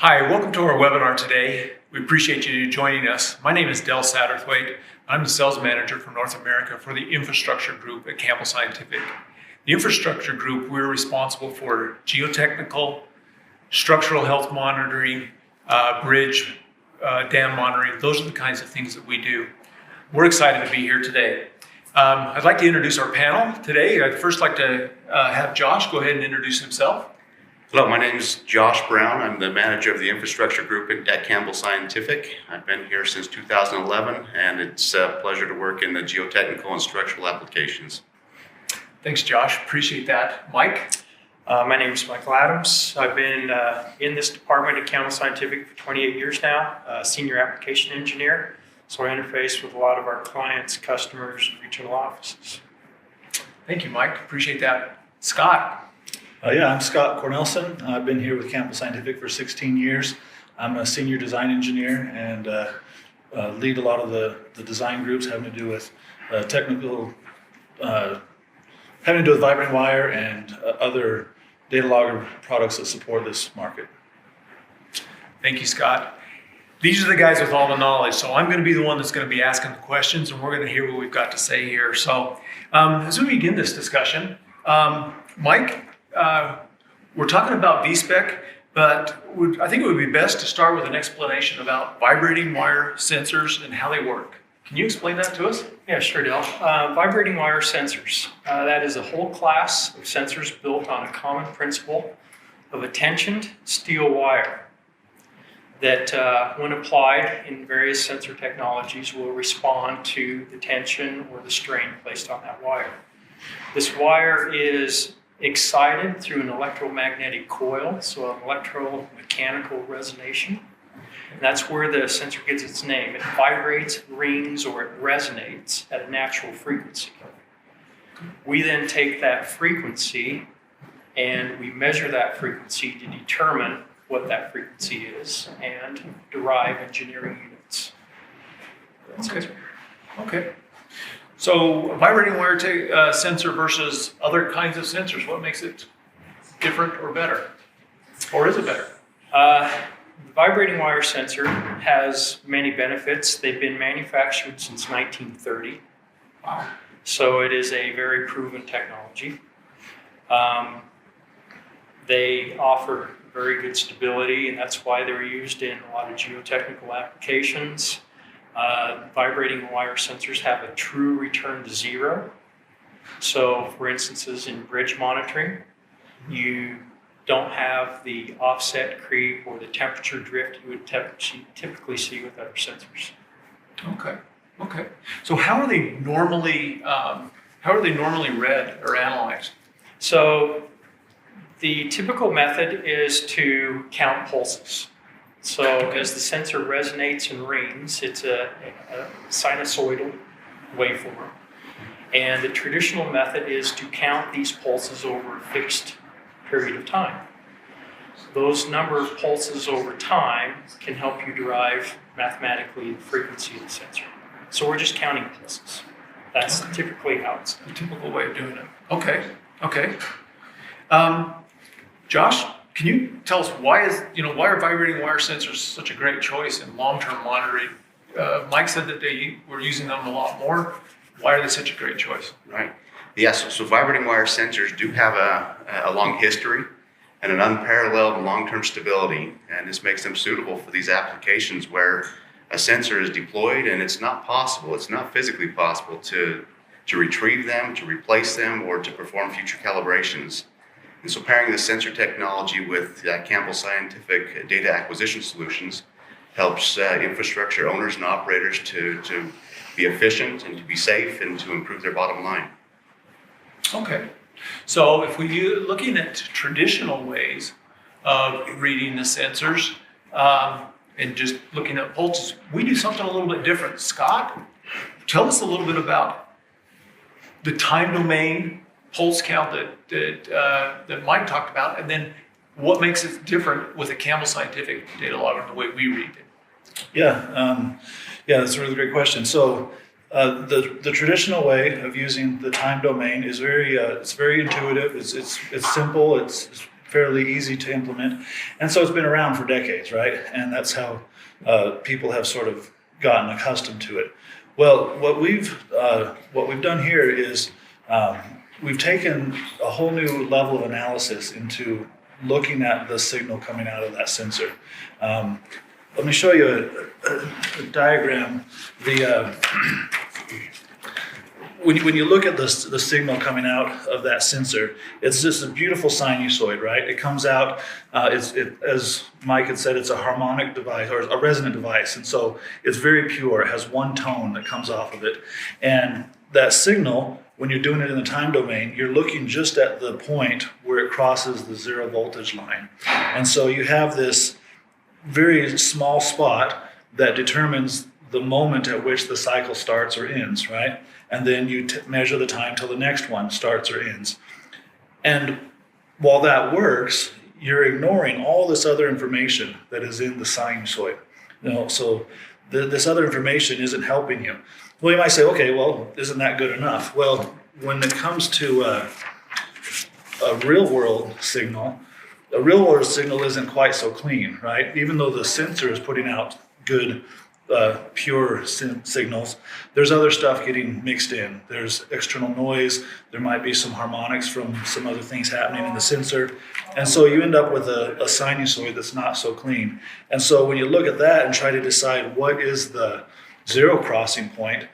Hi, welcome to our webinar today. We appreciate you joining us. My name is Del Satterthwaite. I'm the sales manager for North America for the infrastructure group at Campbell Scientific. The infrastructure group, we're responsible for geotechnical, structural health monitoring, bridge, dam monitoring. Those are the kinds of things that we do. We're excited to be here today. I'd like to introduce our panel today. I'd first like to have Josh go ahead and introduce himself. Hello, my name is Josh Brown. I'm the manager of the infrastructure group at Campbell Scientific. I've been here since 2011, and it's a pleasure to work in the geotechnical and structural applications. Thanks, Josh. Appreciate that. Mike? My name is Michael Adams. I've been in this department at Campbell Scientific for 28 years now, senior application engineer. So I interface with a lot of our clients, customers, and regional offices. Thank you, Mike. Appreciate that. Scott? I'm Scott Cornelson. I've been here with Campbell Scientific for 16 years. I'm a senior design engineer and lead a lot of the design groups having to do with having to do with vibrating wire and other data logger products that support this market. Thank you, Scott. These are the guys with all the knowledge, so I'm going to be the one that's going to be asking the questions, and we're going to hear what we've got to say here. So as we begin this discussion, Mike, we're talking about VSPECT, but I think it would be best to start with an explanation about vibrating wire sensors and how they work. Can you explain that to us? Yeah, sure, Del. Vibrating wire sensors. That is a whole class of sensors built on a common principle of a tensioned steel wire that, when applied in various sensor technologies, will respond to the tension or the strain placed on that wire. This wire is excited through an electromagnetic coil, so an electromechanical resonation. And that's where the sensor gets its name. It vibrates, rings, or it resonates at a natural frequency. We then take that frequency and we measure that frequency to determine what that frequency is and derive engineering units. Okay. So a vibrating wire sensor versus other kinds of sensors, what makes it different or better? Or is it better? The vibrating wire sensor has many benefits. They've been manufactured since 1930. Wow. So it is a very proven technology. They offer very good stability, and that's why they're used in a lot of geotechnical applications. Vibrating wire sensors have a true return to zero. So, for instances, in bridge monitoring, you don't have the offset creep or the temperature drift you would typically see with other sensors. Okay. So how are they normally read or analyzed? So the typical method is to count pulses. So as the sensor resonates and rings, it's a sinusoidal waveform. And the traditional method is to count these pulses over a fixed period of time. Those number of pulses over time can help you derive mathematically the frequency of the sensor. So we're just counting pulses. That's typically how it's done. The typical way of doing it. Okay. Josh, can you tell us why are vibrating wire sensors such a great choice in long-term monitoring? Mike said that they were using them a lot more. Why are they such a great choice? Right. Yes, so vibrating wire sensors do have a long history and an unparalleled long-term stability, and this makes them suitable for these applications where a sensor is deployed and it's not physically possible to retrieve them, to replace them, or to perform future calibrations. And so pairing the sensor technology with Campbell Scientific data acquisition solutions helps infrastructure owners and operators to be efficient and to be safe and to improve their bottom line. Okay. So if we're looking at traditional ways of reading the sensors and just looking at pulses, we do something a little bit different. Scott, tell us a little bit about the time domain pulse count that Mike talked about, and then what makes it different with a Campbell Scientific data logger the way we read it? Yeah, that's a really great question. So the traditional way of using the time domain is very intuitive. It's simple. It's fairly easy to implement. And so it's been around for decades, right? And that's how people have sort of gotten accustomed to it. Well, what we've done here is we've taken a whole new level of analysis into looking at the signal coming out of that sensor. Let me show you a diagram. When you look at the signal coming out of that sensor, it's just a beautiful sinusoid, right? It comes out, as Mike had said, it's a harmonic device or a resonant device. And so it's very pure. It has one tone that comes off of it. And that signal, when you're doing it in the time domain, you're looking just at the point where it crosses the zero voltage line. And so you have this very small spot that determines the moment at which the cycle starts or ends, right? And then you measure the time till the next one starts or ends. And while that works, you're ignoring all this other information that is in the sinusoid. So this other information isn't helping you. Well, you might say, okay, well, isn't that good enough? Well, when it comes to a real-world signal, a real-world signal isn't quite so clean, right? Even though the sensor is putting out good pure signals, there's other stuff getting mixed in. There's external noise. There might be some harmonics from some other things happening in the sensor. And so you end up with a sinusoid that's not so clean. And so when you look at that and try to decide what is the zero crossing point,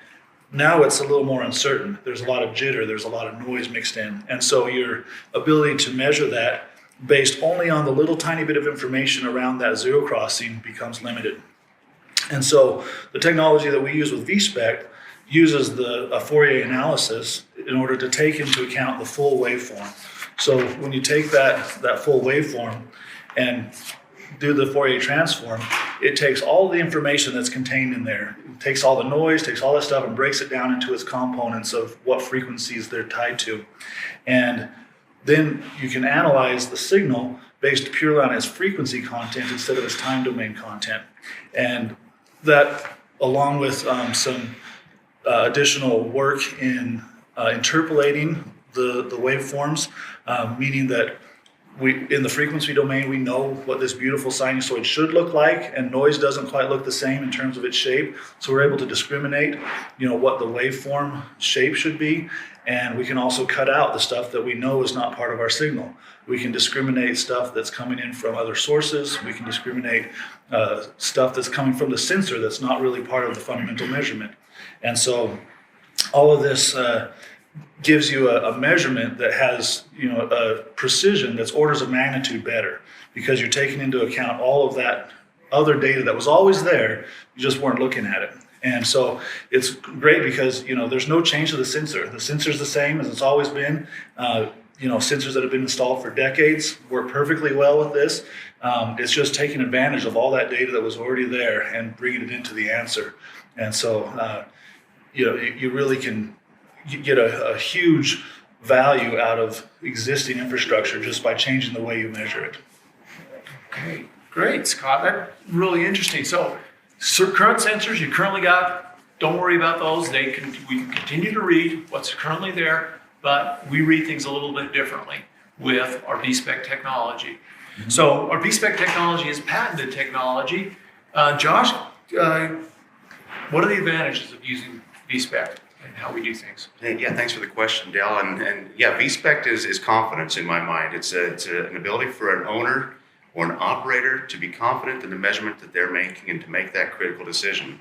now it's a little more uncertain. There's a lot of jitter. There's a lot of noise mixed in. And so your ability to measure that based only on the little tiny bit of information around that zero crossing becomes limited. And so the technology that we use with VSPECT uses a Fourier analysis in order to take into account the full waveform. So when you take that full waveform and do the Fourier transform, it takes all the information that's contained in there. It takes all the noise, takes all that stuff and breaks it down into its components of what frequencies they're tied to. And then you can analyze the signal based purely on its frequency content instead of its time domain content. And that, along with some additional work in interpolating the waveforms, meaning that in the frequency domain, we know what this beautiful sinusoid should look like, and noise doesn't quite look the same in terms of its shape. So we're able to discriminate, what the waveform shape should be, and we can also cut out the stuff that we know is not part of our signal. We can discriminate stuff that's coming in from other sources. We can discriminate stuff that's coming from the sensor that's not really part of the fundamental measurement. And so all of this gives you a measurement that has a precision that's orders of magnitude better, because you're taking into account all of that other data that was always there, you just weren't looking at it. And so it's great because there's no change to the sensor. The sensor's the same as it's always been. Sensors that have been installed for decades work perfectly well with this. It's just taking advantage of all that data that was already there and bringing it into the answer. And so you really can get a huge value out of existing infrastructure just by changing the way you measure it. Okay, great, Scott. That's really interesting. So current sensors you currently got, don't worry about those. We can continue to read what's currently there, but we read things a little bit differently with our VSPECT technology. Mm-hmm. So our VSPECT technology is patented technology. Josh, what are the advantages of using VSPECT and how we do things? Yeah, thanks for the question, Dale. And yeah, VSPECT is confidence in my mind. It's an ability for an owner or an operator to be confident in the measurement that they're making and to make that critical decision.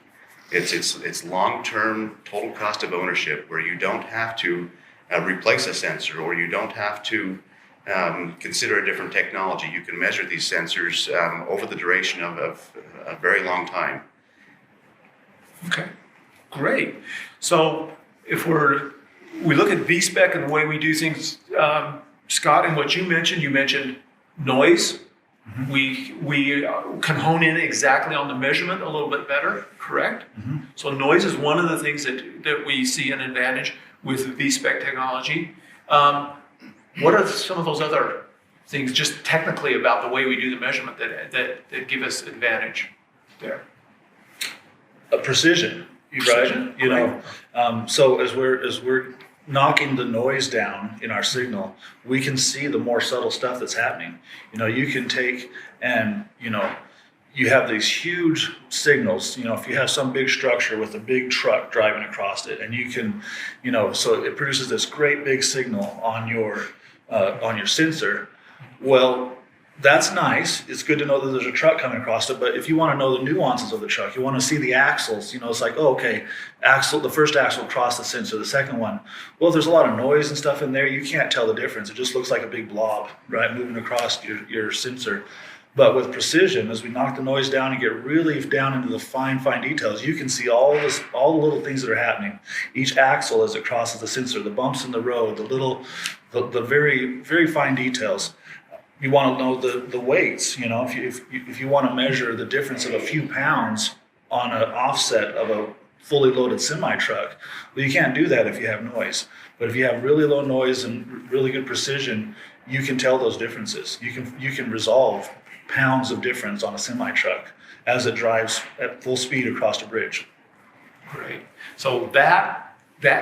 It's long-term total cost of ownership, where you don't have to replace a sensor, or you don't have to consider a different technology. You can measure these sensors over the duration of a very long time. Okay, great. So if we look at VSPEC and the way we do things, Scott, and what you mentioned noise. Mm-hmm. We can hone in exactly on the measurement a little bit better, correct? Mm-hmm. So noise is one of the things that we see an advantage with VSPEC technology. What are some of those other things, just technically about the way we do the measurement that give us advantage there? Precision, precision, right? So as we're knocking the noise down in our signal, we can see the more subtle stuff that's happening. You can take and, you have these huge signals, if you have some big structure with a big truck driving across it, and you can, so it produces this great big signal on your sensor. Well, that's nice. It's good to know that there's a truck coming across it, but if you want to know the nuances of the truck, you want to see the axles, it's like, oh, okay, the first axle across the sensor, the second one. Well, if there's a lot of noise and stuff in there, you can't tell the difference. It just looks like a big blob, right, moving across your sensor. But with precision, as we knock the noise down and get really down into the fine details, you can see all the little things that are happening. Each axle as it crosses the sensor, the bumps in the road, the very, very fine details. You want to know the weights. If you want to measure the difference of a few pounds on an offset of a fully loaded semi truck, well, you can't do that if you have noise. But if you have really low noise and really good precision, you can tell those differences. You can resolve pounds of difference on a semi truck as it drives at full speed across a bridge. Great. So that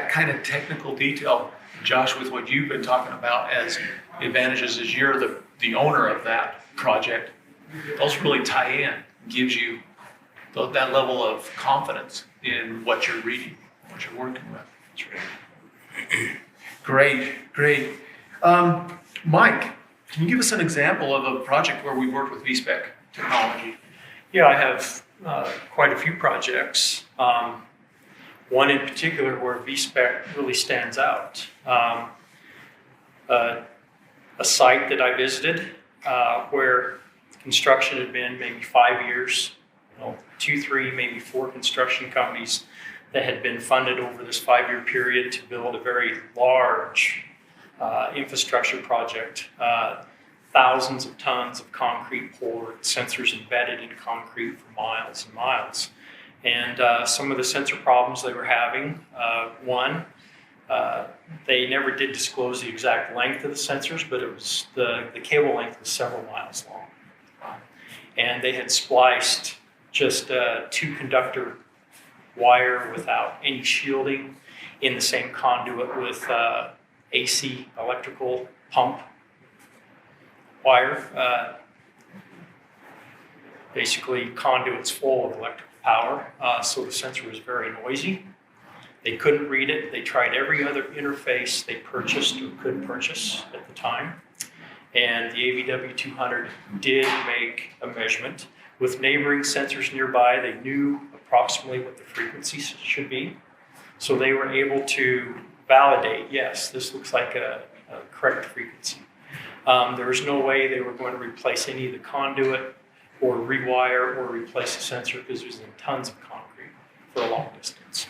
kind of technical detail, Josh, with what you've been talking about as advantages as you're the owner of that project, those really tie in, gives you that level of confidence in what you're reading, what you're working with. That's right. Great. Mike, can you give us an example of a project where we worked with VSPECT technology? Yeah, I have quite a few projects. One in particular where VSPECT really stands out. A site that I visited where construction had been maybe 5 years, 2, 3, maybe 4 construction companies that had been funded over this 5-year period to build a very large infrastructure project. Thousands of tons of concrete poured, sensors embedded in concrete for miles and miles. And some of the sensor problems they were having, one, they never did disclose the exact length of the sensors, but it was the cable length was several miles long. And they had spliced just 2 conductor wire without any shielding in the same conduit with AC electrical pump wire. Basically conduits full of electrical power, so the sensor was very noisy. They couldn't read it. They tried every other interface they purchased or could purchase at the time. And the AVW200 did make a measurement. With neighboring sensors nearby, they knew approximately what the frequency should be. So they were able to validate, yes, this looks like a correct frequency. There was no way they were going to replace any of the conduit or rewire or replace the sensor because it was in tons of concrete for a long distance.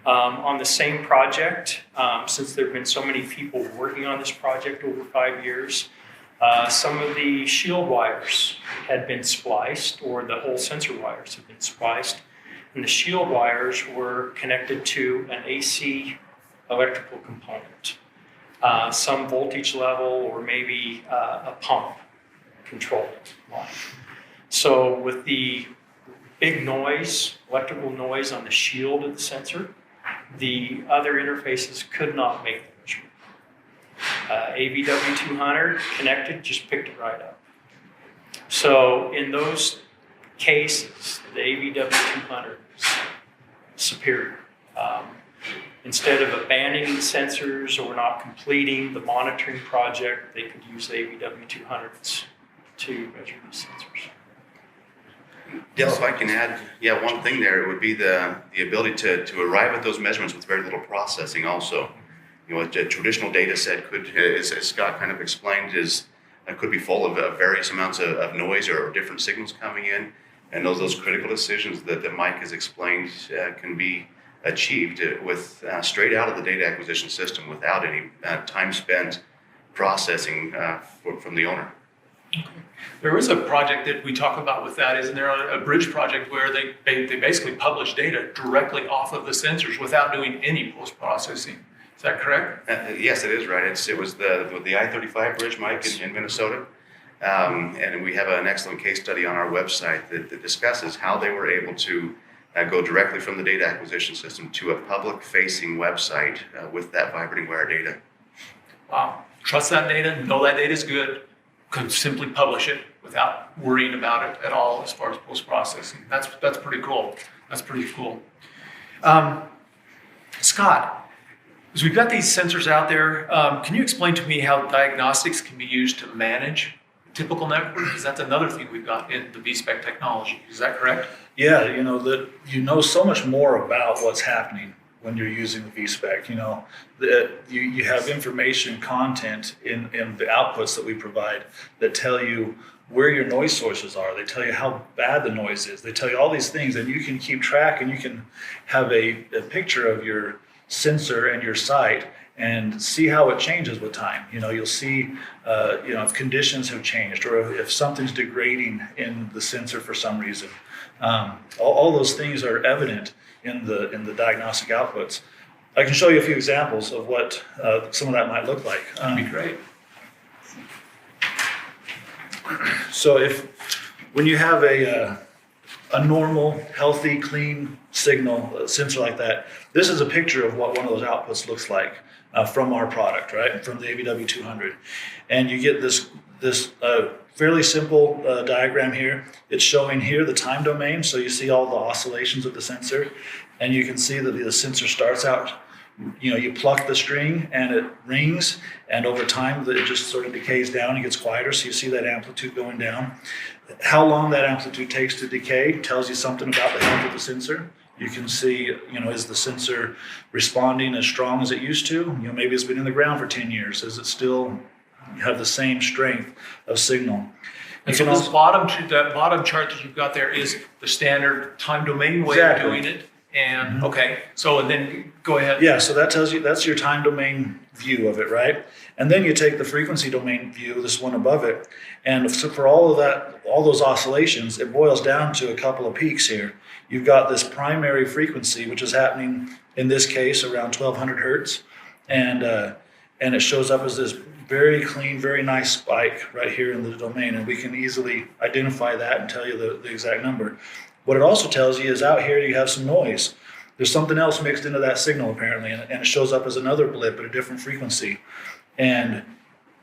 On the same project, since there have been so many people working on this project over 5 years, some of the shield wires had been spliced, or the whole sensor wires had been spliced, and the shield wires were connected to an AC electrical component, some voltage level, or maybe a pump control line. So with the big noise, electrical noise on the shield of the sensor, the other interfaces could not make the measurement. AVW200 connected, just picked it right up. So in those cases, the AVW200 is superior. Instead of abandoning sensors or not completing the monitoring project, they could use the AVW200s to measure these sensors. Dale, if I can add, one thing there, it would be the ability to arrive at those measurements with very little processing also. A traditional data set could, as Scott kind of explained, could be full of various amounts of noise or different signals coming in. And those critical decisions that Mike has explained can be achieved with straight out of the data acquisition system without any time spent processing from the owner. Okay. There is a project that we talk about with that, isn't there? A bridge project where they basically publish data directly off of the sensors without doing any post-processing. Is that correct? Yes, it is right. It was the I-35 bridge, Mike, in Minnesota. And we have an excellent case study on our website that discusses how they were able to go directly from the data acquisition system to a public-facing website with that vibrating wire data. Wow. Trust that data, know that data is good, could simply publish it without worrying about it at all as far as post-processing. That's pretty cool. That's pretty cool. Scott, as we've got these sensors out there, can you explain to me how diagnostics can be used to manage a typical network? Because that's another thing we've got in the VSPECT technology. Is that correct? Yeah, that you know so much more about what's happening when you're using the VSPECT. You have information content in the outputs that we provide that tell you where your noise sources are. They tell you how bad the noise is. They tell you all these things, and you can keep track, and you can have a picture of your sensor and your site and see how it changes with time. You'll see, if conditions have changed or if something's degrading in the sensor for some reason. All those things are evident in the diagnostic outputs. I can show you a few examples of what some of that might look like. That'd be great. So when you have a normal, healthy, clean signal, a sensor like that, this is a picture of what one of those outputs looks like from our product, right? From the AVW200. And you get this fairly simple diagram here. It's showing here the time domain. So you see all the oscillations of the sensor, and you can see that the sensor starts out, you pluck the string and it rings, and over time it just sort of decays down and gets quieter. So you see that amplitude going down. How long that amplitude takes to decay tells you something about the health of the sensor. You can see, is the sensor responding as strong as it used to? Maybe it's been in the ground for 10 years. Does it still have the same strength of signal? And so this bottom chart that you've got there is the standard time domain way of doing it. And okay, so and then go ahead. Yeah, so that tells you that's your time domain view of it, right? And then you take the frequency domain view, this one above it, and so for all of that, all those oscillations, it boils down to a couple of peaks here. You've got this primary frequency, which is happening in this case around 1200 hertz, and it shows up as this very clean, very nice spike right here in the domain, and we can easily identify that and tell you the exact number. What it also tells you is out here you have some noise. There's something else mixed into that signal apparently, and it shows up as another blip at a different frequency. And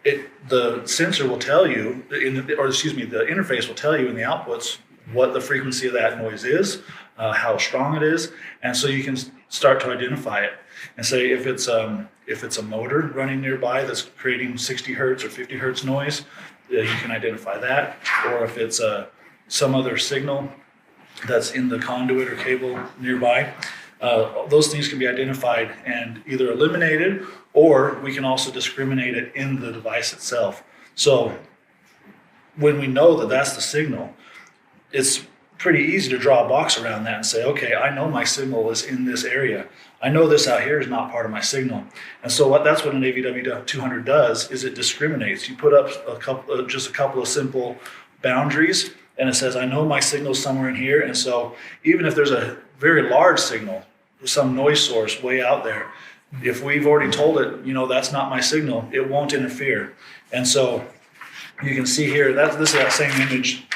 the sensor will tell you, the interface will tell you in the outputs what the frequency of that noise is, how strong it is, and so you can start to identify it and say if it's a motor running nearby that's creating 60 hertz or 50 hertz noise, you can identify that, or if it's some other signal that's in the conduit or cable nearby. Those things can be identified and either eliminated, or we can also discriminate it in the device itself. So when we know that that's the signal, it's pretty easy to draw a box around that and say, okay, I know my signal is in this area. I know this out here is not part of my signal. And so that's what an AVW200 does, is it discriminates. You put up just a couple of simple boundaries, and it says, I know my signal's somewhere in here. And so even if there's a very large signal, some noise source way out there, if we've already told it, that's not my signal, it won't interfere. And so you can see here, this is that same image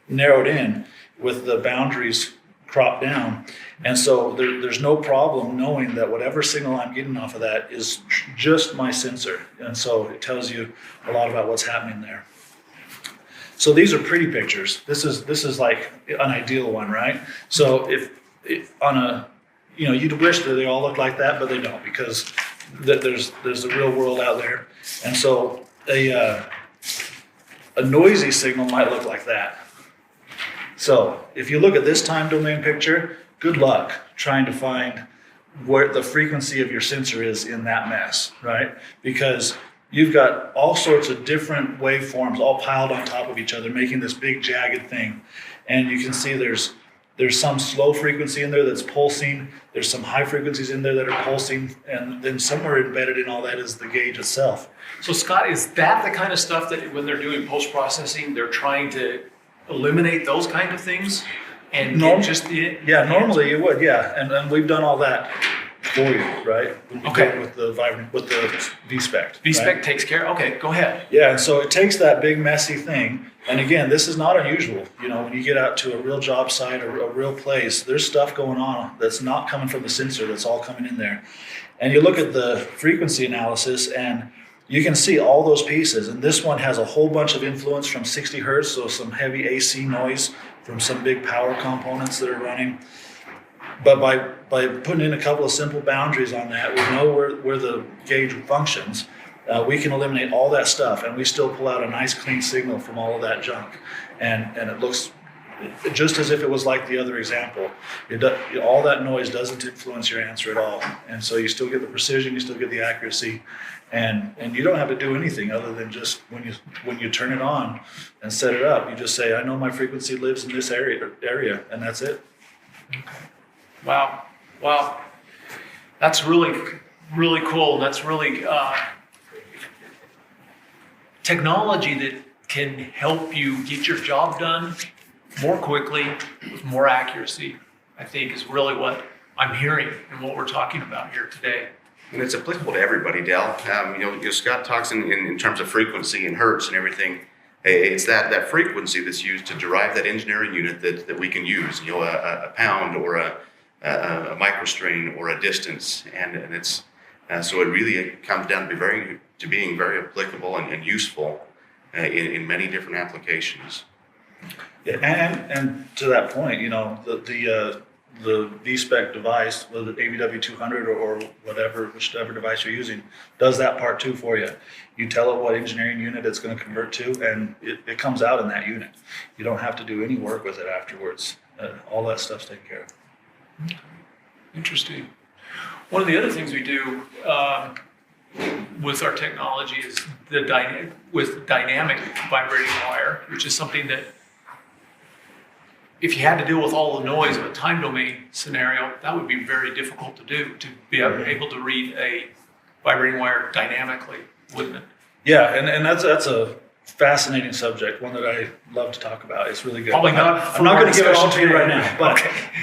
narrowed in with the boundaries cropped down. And so there's no problem knowing that whatever signal I'm getting off of that is just my sensor. And so it tells you a lot about what's happening there. So these are pretty pictures. This is like an ideal one, right? So if on a, you'd wish that they all look like that, but they don't, because there's the real world out there. And so a noisy signal might look like that. So if you look at this time domain picture, good luck trying to find where the frequency of your sensor is in that mess, right? Because you've got all sorts of different waveforms all piled on top of each other, making this big jagged thing. And you can see there's some slow frequency in there that's pulsing. There's some high frequencies in there that are pulsing. And then somewhere embedded in all that is the gauge itself. So Scott, is that the kind of stuff that when they're doing post-processing, they're trying to eliminate those kind of things? And normally you would, yeah. And we've done all that Fourier, right? Okay. With the VSPECT. VSPECT right? takes care. Okay, go ahead. Yeah, and so it takes that big messy thing, and again, this is not unusual. You know, when you get out to a real job site or a real place, there's stuff going on that's not coming from the sensor, that's all coming in there. And you look at the frequency analysis, and you can see all those pieces. And this one has a whole bunch of influence from 60 hertz, so some heavy AC noise from some big power components that are running. But by putting in a couple of simple boundaries on that, we know where the gauge functions. We can eliminate all that stuff, and we still pull out a nice clean signal from all of that junk. And it looks just as if it was like the other example. All that noise doesn't influence your answer at all. And so you still get the precision, you still get the accuracy, and you don't have to do anything other than just when you turn it on and set it up, you just say, I know my frequency lives in this area, and that's it. Okay. Wow. That's really, really cool. That's really technology that can help you get your job done more quickly with more accuracy, I think, is really what I'm hearing and what we're talking about here today. And it's applicable to everybody, Del. Scott talks in terms of frequency and hertz and everything. It's that frequency that's used to derive that engineering unit that we can use. A pound or a microstrain or a distance, and it's so it really comes down to being very applicable and useful in many different applications. Yeah, and to that point, the VSPECT device, whether AVW200 or whichever device you're using, does that part too for you. You tell it what engineering unit it's going to convert to, and it comes out in that unit. You don't have to do any work with it afterwards. All that stuff's taken care of. Interesting. One of the other things we do with our technology is with dynamic vibrating wire, which is something that if you had to deal with all the noise of a time domain scenario, that would be very difficult to do, to be able to read a vibrating wire dynamically, wouldn't it? Yeah, and that's a fascinating subject, one that I love to talk about. It's really good. Probably not. I'm not going to give it all to you today. right now,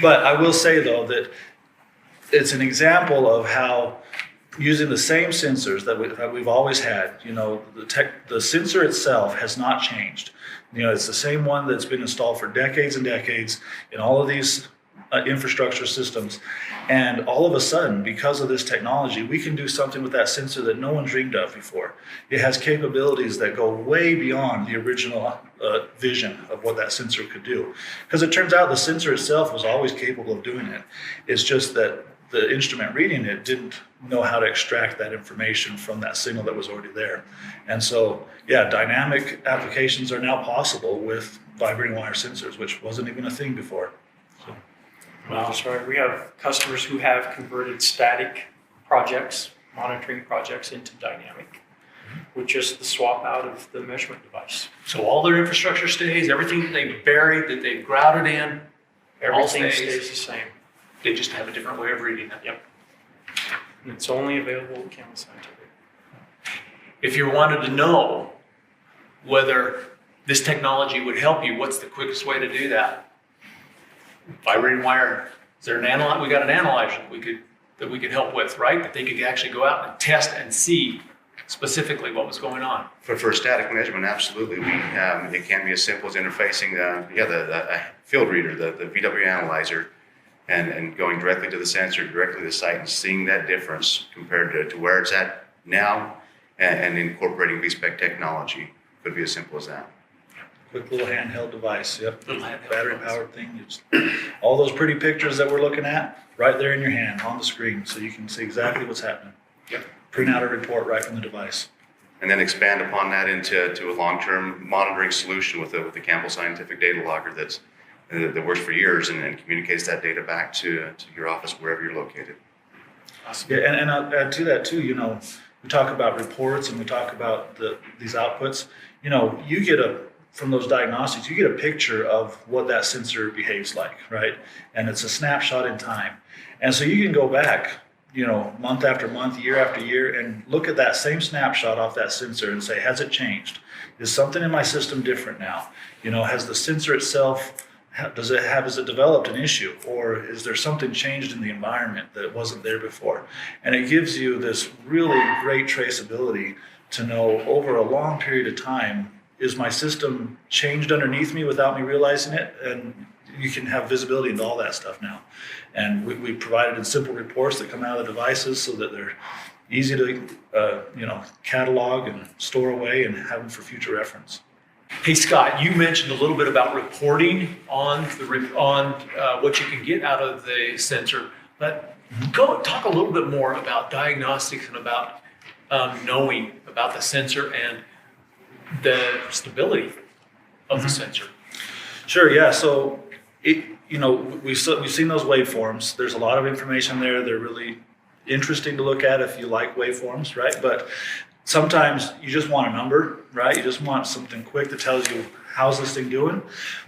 but I will say though that it's an example of how using the same sensors that we've always had, the sensor itself has not changed. It's the same one that's been installed for decades and decades in all of these infrastructure systems. And all of a sudden, because of this technology, we can do something with that sensor that no one dreamed of before. It has capabilities that go way beyond the original vision of what that sensor could do. Because it turns out the sensor itself was always capable of doing it. It's just that the instrument reading it didn't know how to extract that information from that signal that was already there. And so, yeah, dynamic applications are now possible with vibrating wire sensors, which wasn't even a thing before. So. Wow, that's right. We have customers who have converted static projects, monitoring projects, into dynamic with just the swap out of the measurement device. So all their infrastructure stays, everything that they've buried, that they've grouted in, Everything all stays the same. They just have a different way of reading it. Yep. And it's only available at Campbell Scientific. If you wanted to know whether this technology would help you, what's the quickest way to do that? Vibrating wire. Is there an we got an analyzer that we could help with, right? That they could actually go out and test and see specifically what was going on. For static measurement, absolutely. It can be as simple as interfacing the field reader, the VW analyzer, and going directly to the sensor, directly to the site, and seeing that difference compared to where it's at now, and incorporating VSPECT technology. Could be as simple as that. Quick little handheld device, yep. Little handheld Battery device. powered thing. All those pretty pictures that we're looking at, right there in your hand on the screen, so you can see exactly what's happening. Yep. Print out a report right from the device. And then expand upon that into a long-term monitoring solution with the Campbell Scientific Data Logger that works for years and communicates that data back to your office wherever you're located. Awesome. Yeah, and I'll add to that too, we talk about reports and we talk about these outputs. You get from those diagnostics, you get a picture of what that sensor behaves like, right? And it's a snapshot in time. And so you can go back, month after month, year after year, and look at that same snapshot off that sensor and say, has it changed? Is something in my system different now? Has the sensor itself Has it developed an issue, or is there something changed in the environment that wasn't there before? And it gives you this really great traceability to know over a long period of time, is my system changed underneath me without me realizing it? And you can have visibility into all that stuff now. And we provided in simple reports that come out of the devices so that they're easy to catalog and store away and have them for future reference. Hey Scott, you mentioned a little bit about reporting on what you can get out of the sensor, but go talk a little bit more about diagnostics and about knowing about the sensor and the stability of the sensor. Sure, yeah. So we've seen those waveforms. There's a lot of information there. They're really interesting to look at if you like waveforms, right? But sometimes you just want a number, right? You just want something quick that tells you, how's this thing doing?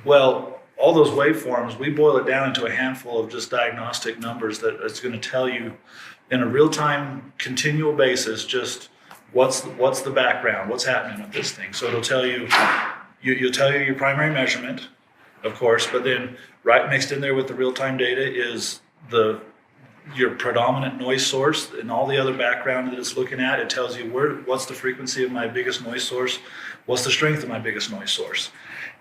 Well, all those waveforms, we boil it down into a handful of just diagnostic numbers that it's going to tell you in a real-time, continual basis, just what's the background, what's happening with this thing. So it'll tell you, you'll tell you your primary measurement, of course, but then right mixed in there with the real-time data is your predominant noise source and all the other background that it's looking at. It tells you what's the frequency of my biggest noise source, what's the strength of my biggest noise source.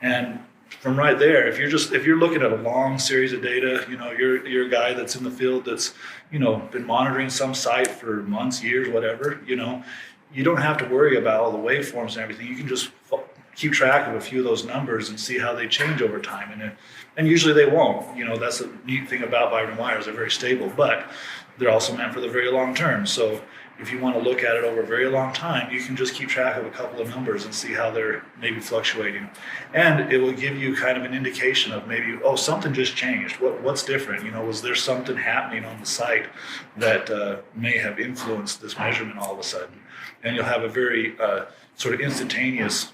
And from right there, if you're looking at a long series of data, you're a guy that's in the field that's, been monitoring some site for months, years, whatever, you don't have to worry about all the waveforms and everything. You can just keep track of a few of those numbers and see how they change over time. And usually they won't. That's the neat thing about vibrating wires. They're very stable, but they're also meant for the very long term. So if you want to look at it over a very long time, you can just keep track of a couple of numbers and see how they're maybe fluctuating. And it will give you kind of an indication of maybe, something just changed. What's different? Was there something happening on the site that may have influenced this measurement all of a sudden? And you'll have a very sort of instantaneous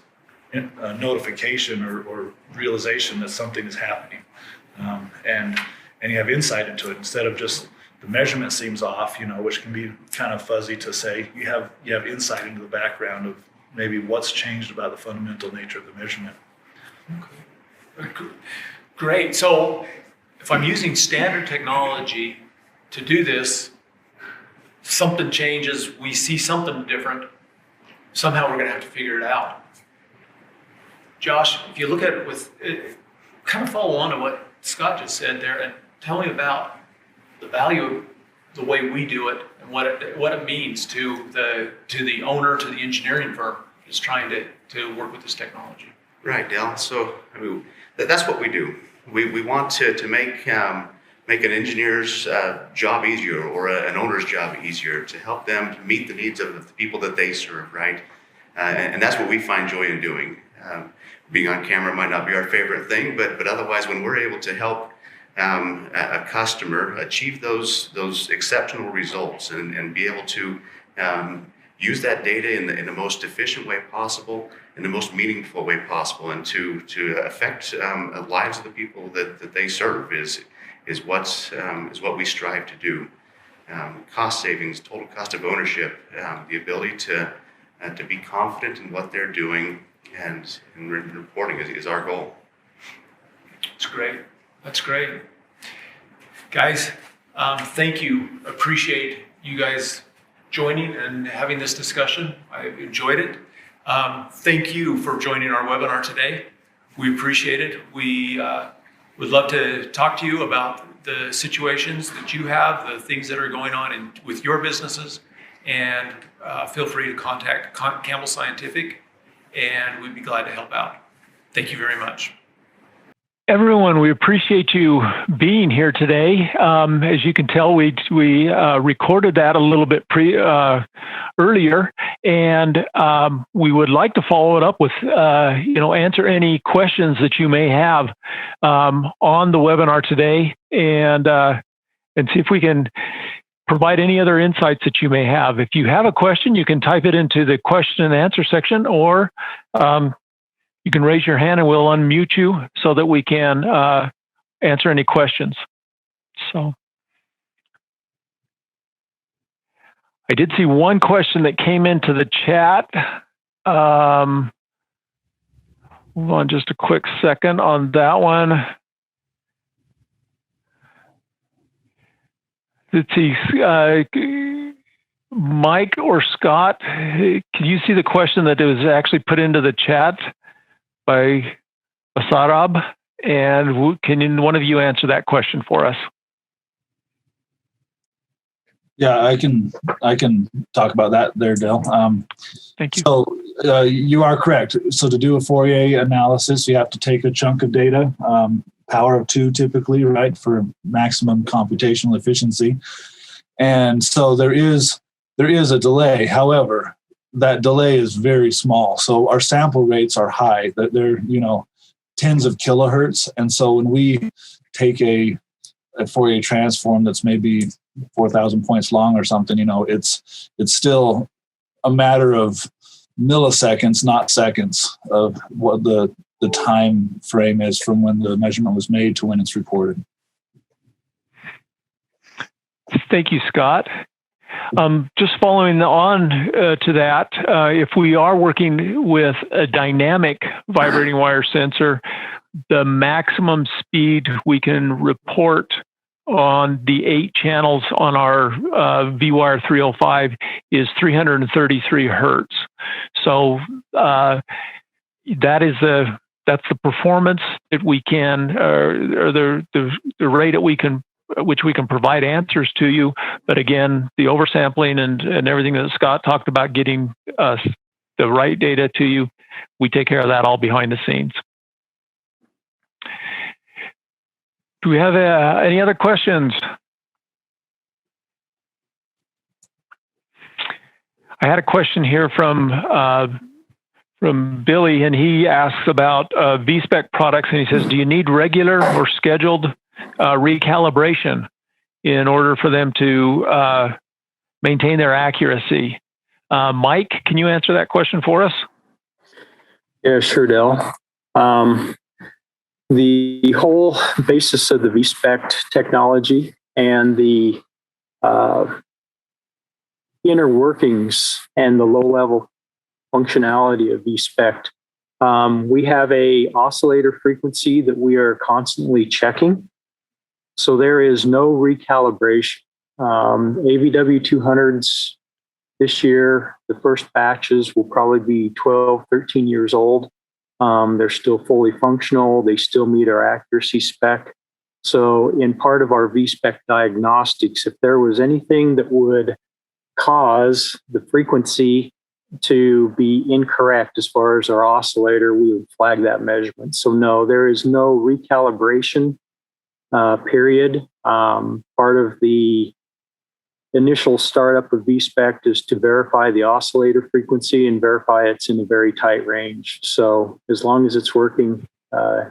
notification or realization that something is happening, and you have insight into it instead of just the measurement seems off, which can be kind of fuzzy to say. You have insight into the background of maybe what's changed about the fundamental nature of the measurement. Okay. Great. So if I'm using standard technology to do this, something changes, we see something different, somehow we're going to have to figure it out. Josh, if you look at it kind of follow on to what Scott just said there, and tell me about the value of the way we do it and what it means to the owner, to the engineering firm that's trying to work with this technology. Right, Dale. So that's what we do. We want to make an engineer's job easier, or an owner's job easier, to help them to meet the needs of the people that they serve, right? And that's what we find joy in doing. Being on camera might not be our favorite thing, but otherwise, when we're able to help a customer achieve those exceptional results and be able to use that data in the most efficient way possible, in the most meaningful way possible, and to affect the lives of the people that they serve is what we strive to do. Cost savings, total cost of ownership, the ability to be confident in what they're doing and reporting is our goal. That's great. That's great. Guys, thank you. Appreciate you guys joining and having this discussion. I enjoyed it. Thank you for joining our webinar today. We appreciate it. We would love to talk to you about the situations that you have, the things that are going on with your businesses, and feel free to contact Campbell Scientific, and we'd be glad to help out. Thank you very much. Everyone, we appreciate you being here today. As you can tell, we recorded that a little bit earlier, and we would like to follow it up with, answer any questions that you may have on the webinar today, and see if we can provide any other insights that you may have. If you have a question, you can type it into the question and answer section, or you can raise your hand and we'll unmute you so that we can answer any questions. So I did see one question that came into the chat. Hold on just a quick second on that one. let's see, Mike or Scott, can you see the question that was actually put into the chat by Asarab? And can one of you answer that question for us? Yeah, I can talk about that there, Dale. Thank you. So you are correct. So to do a Fourier analysis, you have to take a chunk of data, power of 2 typically, right, for maximum computational efficiency. And so there is a delay. However, that delay is very small. So our sample rates are high. They're tens of kilohertz. And so when we take a Fourier transform that's maybe 4,000 points long or something, it's still a matter of milliseconds, not seconds, of what the time frame is from when the measurement was made to when it's reported. Thank you, Scott. Just following on to that, if we are working with a dynamic vibrating wire sensor, the maximum speed we can report on the 8 channels on our V-Wire 305 is 333 hertz. So that's the performance that we can, or the rate at which we can provide answers to you. But again, the oversampling and everything that Scott talked about, getting us the right data to you, we take care of that all behind the scenes. Do we have any other questions? I had a question here from Billy, and he asks about VSPECT products, and he says, do you need regular or scheduled recalibration in order for them to maintain their accuracy? Mike, can you answer that question for us? Yeah, sure, Dell. The whole basis of the VSPECT technology and the inner workings and the low-level functionality of VSPECT, we have a oscillator frequency that we are constantly checking. So there is no recalibration. AVW 200s this year, the first batches will probably be 12, 13 years old. They're still fully functional. They still meet our accuracy spec. So in part of our VSPECT diagnostics, if there was anything that would cause the frequency to be incorrect as far as our oscillator, we would flag that measurement. So no, there is no recalibration period. Part of the initial startup of VSPECT is to verify the oscillator frequency and verify it's in a very tight range. So as long as it's working,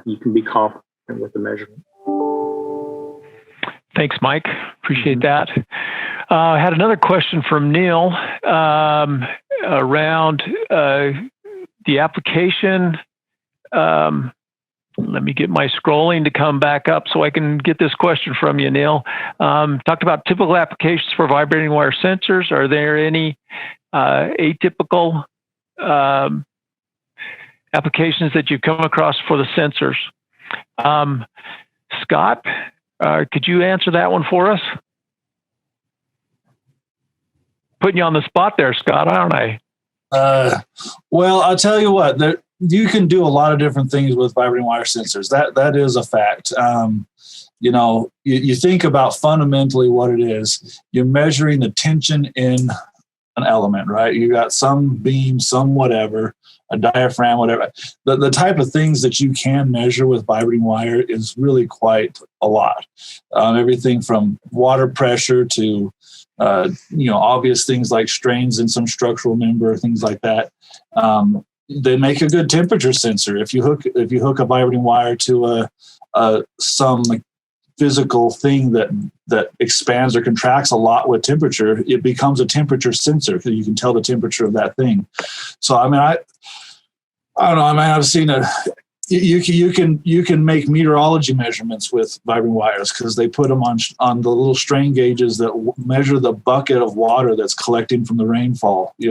you can be confident with the measurement. Thanks, Mike. Appreciate that. I had another question from Neil around the application. Let me get my scrolling to come back up so I can get this question from you, Neil. Talked about typical applications for vibrating wire sensors. Are there any atypical applications that you've come across for the sensors? Scott, could you answer that one for us? Putting you on the spot there, Scott, aren't I? Well, I'll tell you what, you can do a lot of different things with vibrating wire sensors. That is a fact. You think about fundamentally what it is. You're measuring the tension in an element, right? You got some beam, some whatever, a diaphragm, whatever. The type of things that you can measure with vibrating wire is really quite a lot. Everything from water pressure to obvious things like strains in some structural member, things like that. They make a good temperature sensor. If you hook a vibrating wire to some physical thing that expands or contracts a lot with temperature, it becomes a temperature sensor because you can tell the temperature of that thing. So I don't know. I've seen you can make meteorology measurements with vibrating wires because they put them on the little strain gauges that measure the bucket of water that's collecting from the rainfall. They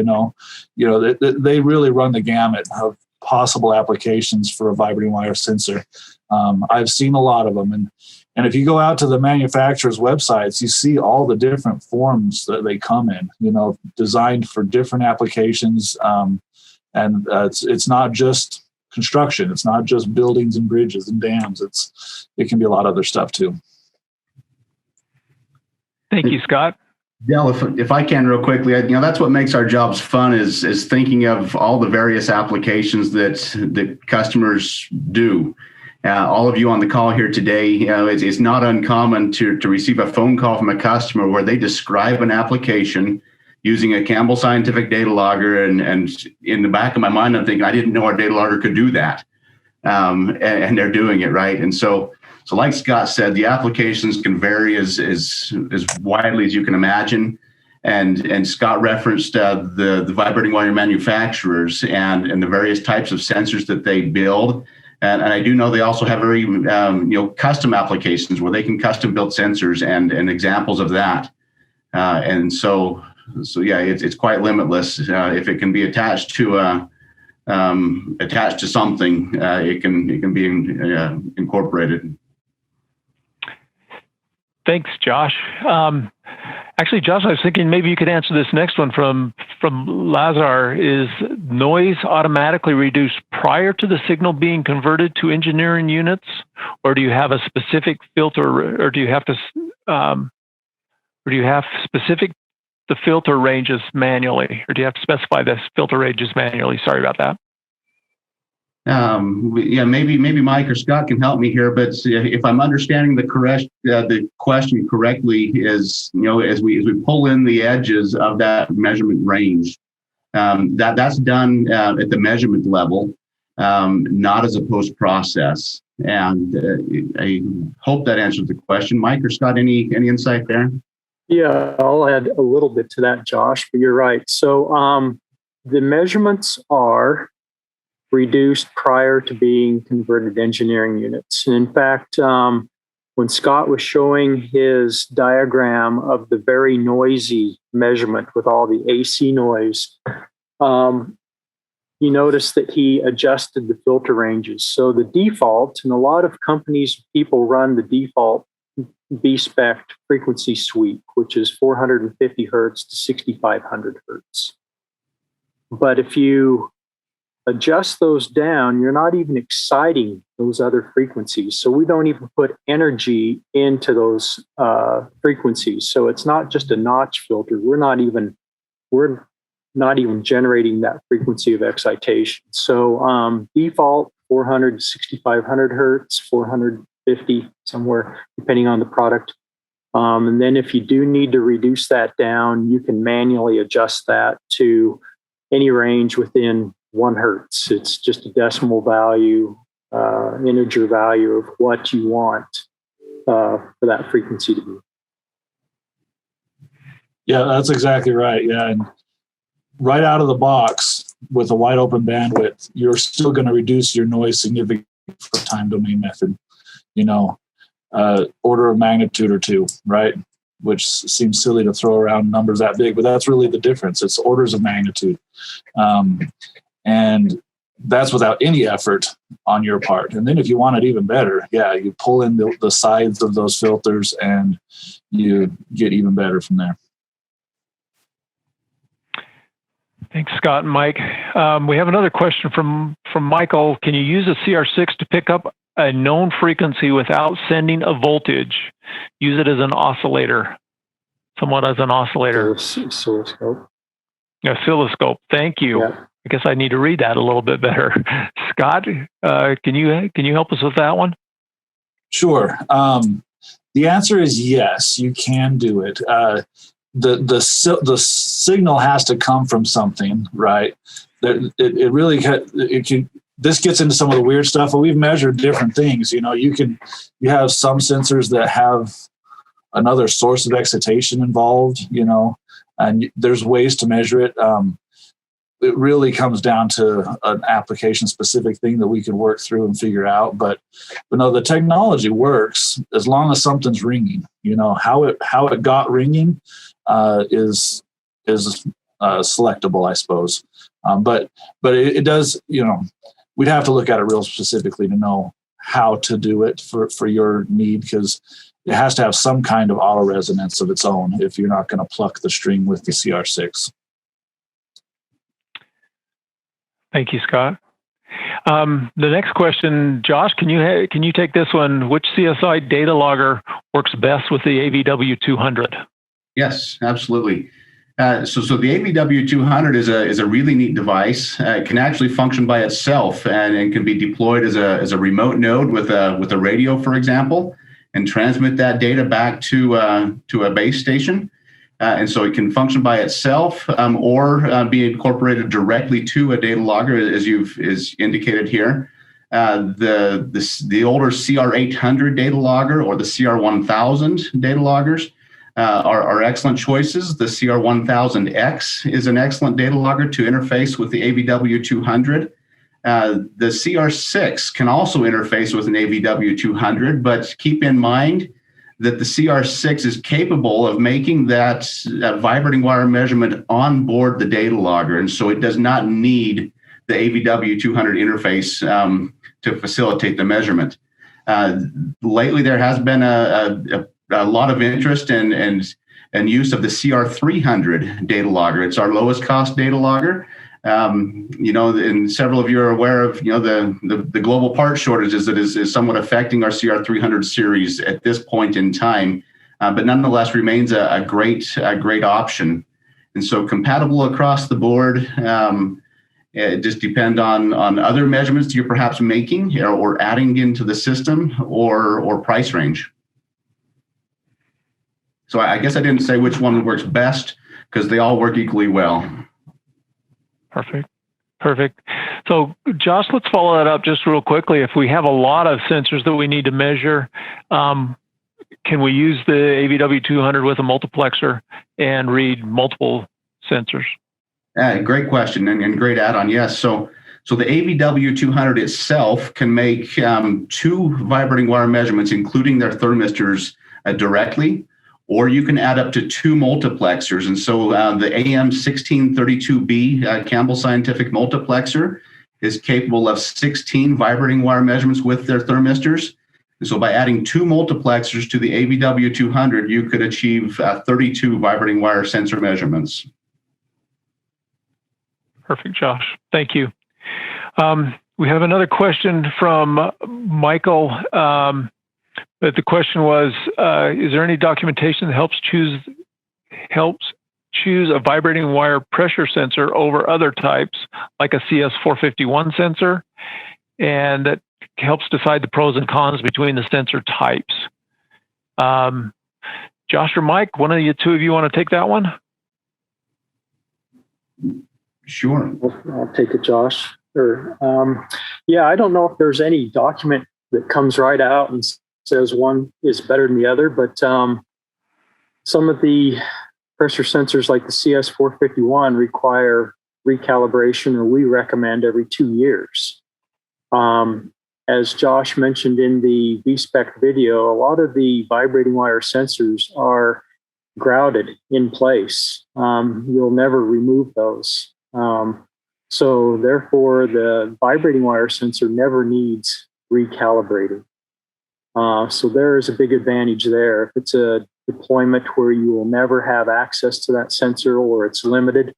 really run the gamut of possible applications for a vibrating wire sensor. I've seen a lot of them, And if you go out to the manufacturer's websites, you see all the different forms that they come in, designed for different applications. It's not just construction. It's not just buildings and bridges and dams. It can be a lot of other stuff too. Thank you, Scott. Dell, if I can real quickly, that's what makes our jobs fun is thinking of all the various applications that customers do. All of you on the call here today, it's not uncommon to receive a phone call from a customer where they describe an application using a Campbell Scientific data logger, and in the back of my mind, I'm thinking, I didn't know our data logger could do that, and they're doing it, right? And so like Scott said, the applications can vary as widely as you can imagine. And Scott referenced the vibrating wire manufacturers and the various types of sensors that they build. And I do know they also have very custom applications where they can custom build sensors and examples of that. And so yeah, it's quite limitless. If it can be attached to something, it can be incorporated. Thanks, Josh. Actually, Josh, I was thinking maybe you could answer this next one from Lazar. Is noise automatically reduced prior to the signal being converted to engineering units, or do you have a specific filter, or do you have specific the filter ranges manually, or do you have to specify the filter ranges manually? Sorry about that. Maybe Mike or Scott can help me here, but if I'm understanding the question correctly, is as we pull in the edges of that measurement range, that's done at the measurement level, not as a post process. And I hope that answers the question. Mike or Scott, any insight there? Yeah, I'll add a little bit to that, Josh, but you're right. So the measurements are reduced prior to being converted to engineering units. And in fact, when Scott was showing his diagram of the very noisy measurement with all the AC noise, you notice that he adjusted the filter ranges. So the default, and a lot of people run the default VSPECT frequency suite, which is 450 hertz to 6,500 hertz. But if you adjust those down, you're not even exciting those other frequencies. So we don't even put energy into those frequencies. So it's not just a notch filter. We're not even generating that frequency of excitation. So default 400 to 6,500 hertz, 450 somewhere, depending on the product. And then if you do need to reduce that down, you can manually adjust that to any range within 1 hertz. It's just a decimal value, integer value of what you want for that frequency to be. Yeah, that's exactly right. Yeah, and right out of the box with a wide open bandwidth, you're still going to reduce your noise significantly for time domain method. Order of magnitude or two, right? Which seems silly to throw around numbers that big, but that's really the difference. It's orders of magnitude. And that's without any effort on your part. And then if you want it even better, you pull in the sides of those filters and you get even better from there. Thanks, Scott and Mike. We have another question from Michael. Can you use a CR6 to pick up a known frequency without sending a voltage? Use it as an oscillator, somewhat as an oscillator. Oscilloscope. Oscilloscope. Thank you. Yeah. I guess I need to read that a little bit better. Scott, can you help us with that one? Sure. The answer is yes, you can do it. The signal has to come from something, right? It really can. This gets into some of the weird stuff, but we've measured different things. You have some sensors that have another source of excitation involved, and there's ways to measure it. It really comes down to an application-specific thing that we could work through and figure out. But no, the technology works as long as something's ringing. How it got ringing is selectable, I suppose. But it does. We'd have to look at it real specifically to know how to do it for your need, because it has to have some kind of auto resonance of its own if you're not going to pluck the string with the CR6. Thank you, Scott. The next question, Josh, can you take this one? Which CSI data logger works best with the AVW200? Yes, absolutely. So the AVW200 is a really neat device. It can actually function by itself, and it can be deployed as a remote node with a radio, for example, and transmit that data back to a base station. And so it can function by itself, or be incorporated directly to a data logger, is indicated here. The older CR800 data logger or the CR1000 data loggers are excellent choices. The CR1000X is an excellent data logger to interface with the AVW200. The CR6 can also interface with an AVW200, but keep in mind that the CR6 is capable of making that vibrating wire measurement on board the data logger, and so it does not need the AVW200 interface to facilitate the measurement. Lately, there has been a lot of interest and use of the CR300 data logger. It's our lowest cost data logger. And several of you are aware of the global part shortages that is somewhat affecting our CR300 series at this point in time, but nonetheless remains a great option. And so compatible across the board. It just depends on other measurements you're perhaps making or adding into the system or price range. So I guess I didn't say which one works best because they all work equally well. Perfect. So Josh, let's follow that up just real quickly. If we have a lot of sensors that we need to measure, can we use the AVW200 with a multiplexer and read multiple sensors? Great question and great add-on. Yes. So the AVW200 itself can make 2 vibrating wire measurements, including their thermistors, directly, or you can add up to 2 multiplexers. And so the AM1632B Campbell Scientific multiplexer is capable of 16 vibrating wire measurements with their thermistors. And so by adding 2 multiplexers to the AVW200, you could achieve 32 vibrating wire sensor measurements. Perfect, Josh. Thank you. We have another question from Michael. But the question was, is there any documentation that helps choose a vibrating wire pressure sensor over other types, like a CS451 sensor, and that helps decide the pros and cons between the sensor types? Josh or Mike, one of you two of you want to take that one? Sure. I'll take it, Josh. Sure. I don't know if there's any document that comes right out and says one is better than the other, but some of the pressure sensors like the CS451 require recalibration, or we recommend every 2 years. As Josh mentioned in the VSPECT video, a lot of the vibrating wire sensors are grouted in place. You'll never remove those. So therefore, the vibrating wire sensor never needs recalibrating. So there is a big advantage there. If it's a deployment where you will never have access to that sensor or it's limited,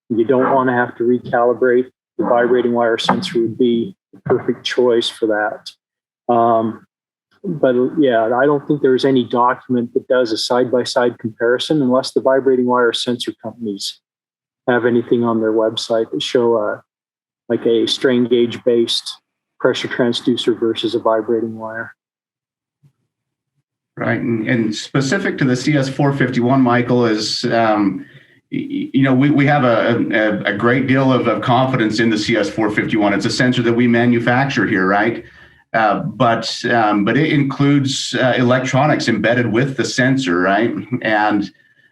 you don't want to have to recalibrate, the vibrating wire sensor would be the perfect choice for that. But I don't think there's any document that does a side-by-side comparison unless the vibrating wire sensor companies have anything on their website that show like a strain gauge-based pressure transducer versus a vibrating wire. Right, and specific to the CS451, Michael, is we have a great deal of confidence in the CS451. It's a sensor that we manufacture here, right? But it includes electronics embedded with the sensor, right? And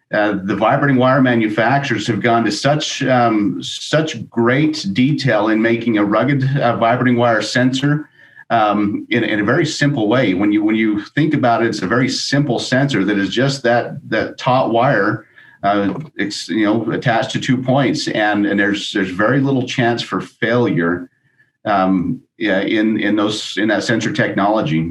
the vibrating wire manufacturers have gone to such great detail in making a rugged vibrating wire sensor. In a very simple way. When you think about it, it's a very simple sensor that is just that taut wire, attached to 2 points, and there's very little chance for failure. yeah, in that sensor technology.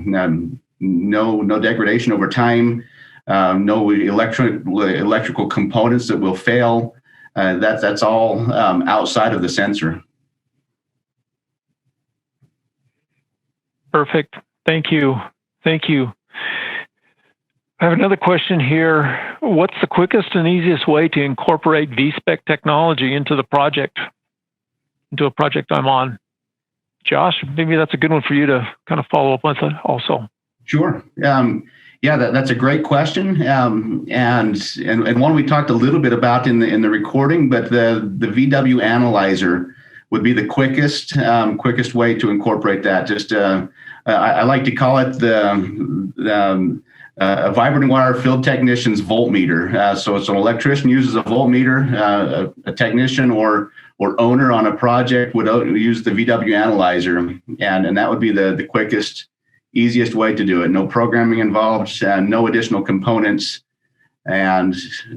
No degradation over time. No electrical components that will fail. That's all outside of the sensor. Perfect. Thank you. Thank you. I have another question here. What's the quickest and easiest way to incorporate VSPECT technology into a project I'm on? Josh, maybe that's a good one for you to kind of follow up with also. Sure. Yeah, that's a great question, and one we talked a little bit about in the recording. But the VW analyzer would be the quickest way to incorporate that. Just I like to call it a vibrating wire field technician's voltmeter. So it's an electrician uses a voltmeter, a technician or owner on a project would use the VW analyzer, and that would be the quickest, easiest way to do it. No programming involved, no additional components, and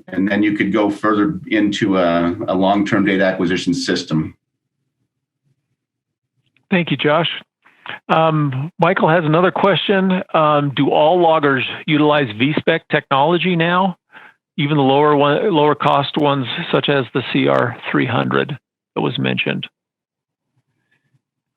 then you could go further into a long-term data acquisition system. Thank you, Josh. Michael has another question. Do all loggers utilize VSPECT technology now, even the lower cost ones, such as the CR300 that was mentioned?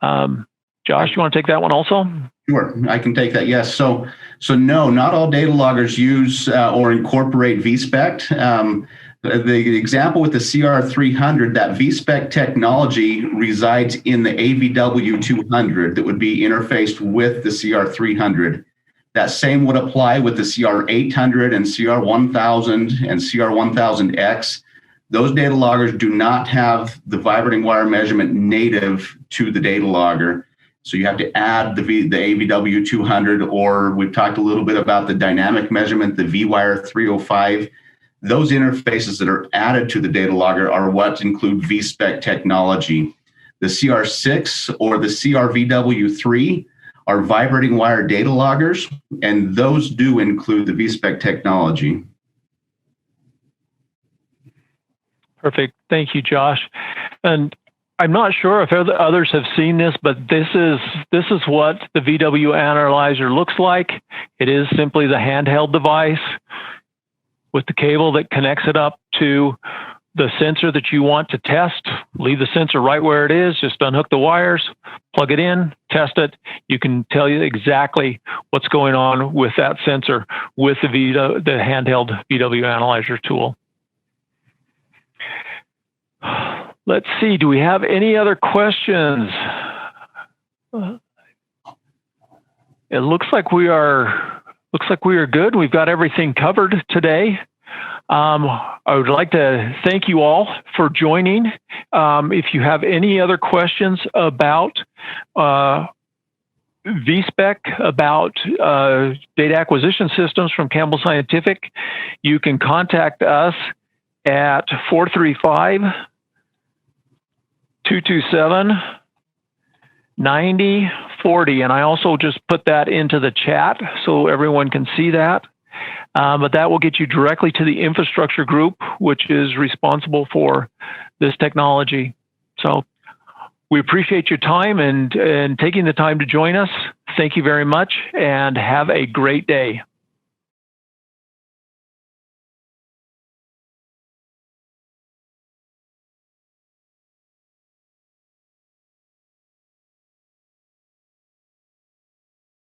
Josh, you want to take that one also? Sure, I can take that. Yes. So no, not all data loggers use or incorporate VSPECT. The example with the CR300, that VSPECT technology resides in the AVW200 that would be interfaced with the CR300. That same would apply with the CR800 and CR1000 and CR1000X. Those data loggers do not have the vibrating wire measurement native to the data logger. So you have to add the AVW200, or we've talked a little bit about the dynamic measurement, the VWire 305. Those interfaces that are added to the data logger are what include VSPECT technology. The CR6 or the CRVW3 are vibrating wire data loggers, and those do include the VSPECT technology. Perfect. Thank you, Josh. And I'm not sure if others have seen this, but this is what the VW analyzer looks like. It is simply the handheld device with the cable that connects it up to the sensor that you want to test. Leave the sensor right where it is, just unhook the wires, plug it in, test it. You can tell you exactly what's going on with that sensor with the handheld VW analyzer tool. Let's see, do we have any other questions? It looks like we are good. We've got everything covered today. I would like to thank you all for joining. If you have any other questions about VSPECT, about data acquisition systems from Campbell Scientific, you can contact us at 435-227-9040. And I also just put that into the chat so everyone can see that. But that will get you directly to the infrastructure group, which is responsible for this technology. So we appreciate your time and taking the time to join us. Thank you very much and have a great day.